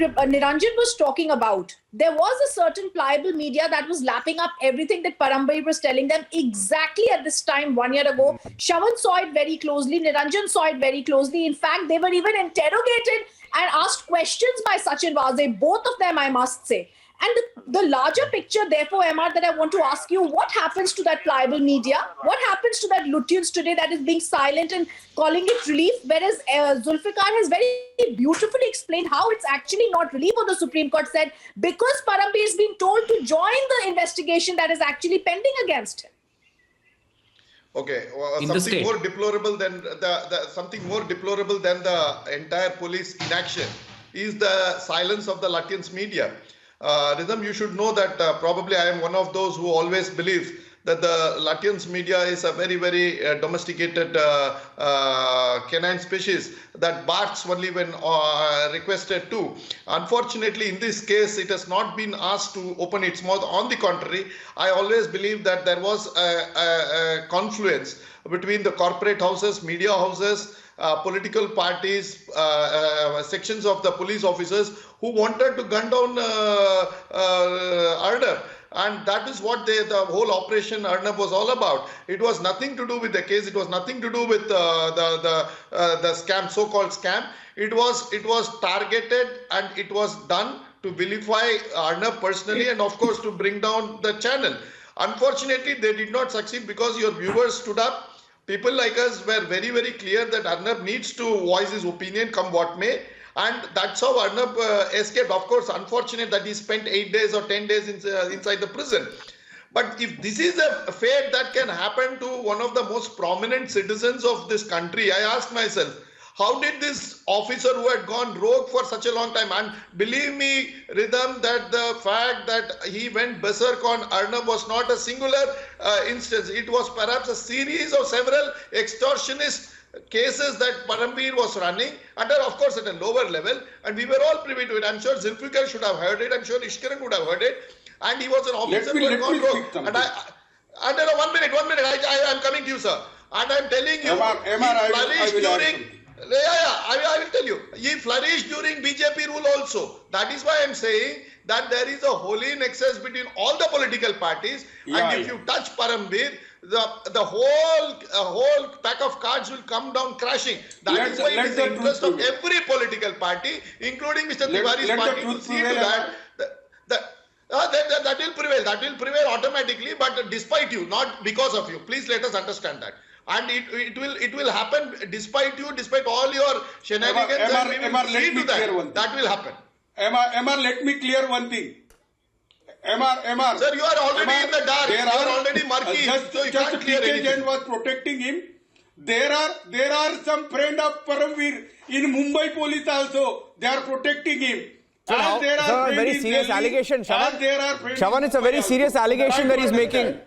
Niranjan was talking about, there was a certain pliable media that was lapping up everything that Parambir was telling them exactly at this time 1 year ago. Shravan saw it very closely. Niranjan saw it very closely. In fact, they were even interrogated and asked questions by Sachin Waze, both of them, I must say. And the larger picture, therefore, MR, that I want to ask you, what happens to that pliable media? What happens to that Lutyens today that is being silent and calling it relief? Whereas Zulfikar has very beautifully explained how it's actually not relief, or the Supreme Court said, because Parambir is being told to join the investigation that is actually pending against him. Okay, something more deplorable than the entire police inaction is the silence of the Lutyens media. Rhythm, you should know that probably I am one of those who always believes that the Lutyens media is a very, very domesticated canine species that barks only when requested to. Unfortunately, in this case, it has not been asked to open its mouth. On the contrary, I always believe that there was a confluence between the corporate houses, media houses, political parties, sections of the police officers who wanted to gun down Arnab. And that is what the whole operation Arnab was all about. It was nothing to do with the case. It was nothing to do with the scam, so-called scam. It was targeted, and it was done to vilify Arnab personally, and of course to bring down the channel. Unfortunately, they did not succeed because your viewers stood up. People like us were very, very clear that Arnab needs to voice his opinion, come what may. And that's how Arnab escaped. Of course, unfortunate that he spent 8 days or 10 days inside the prison. But if this is a fate that can happen to one of the most prominent citizens of this country, I ask myself, how did this officer who had gone rogue for such a long time, and believe me, Rhythm, that the fact that he went berserk on Arnab was not a singular instance. It was perhaps a series of several extortionist cases that Parambir was running under, of course, at a lower level, and we were all privy to it. I'm sure Zulfikar should have heard it. I'm sure Ishkaran would have heard it. And he was an officer who had gone rogue. And 1 minute, I'm coming to you, sir. And I'm telling you, I will tell you, he flourished during BJP rule also. That is why I'm saying that there is a holy nexus between all the political parties. And if you touch Parambir, the whole pack of cards will come down crashing. That is why it is the interest of every political party, including Mr. Tiwari's party, to see to that will prevail. That will prevail automatically, but despite you, not because of you. Please let us understand that. And it will happen despite you, despite all your shenanigans. That will happen. MR, let me clear one thing. MR. Sir, you are already in the dark. You are already murky. So you can't clear anything. Jain was protecting him. There are some friend of Parambir in Mumbai police also. They are protecting him. So now, a very serious allegation, Shravan, it's a very serious allegation that he's making.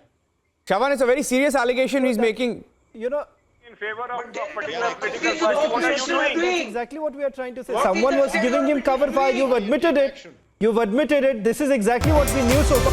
Shravan, it's a very serious allegation he's making. You know, in favor of a particular political party, what are you doing? That's exactly what we are trying to say. Someone was giving him cover fire. You've admitted it. You've admitted it. This is exactly what we knew so far.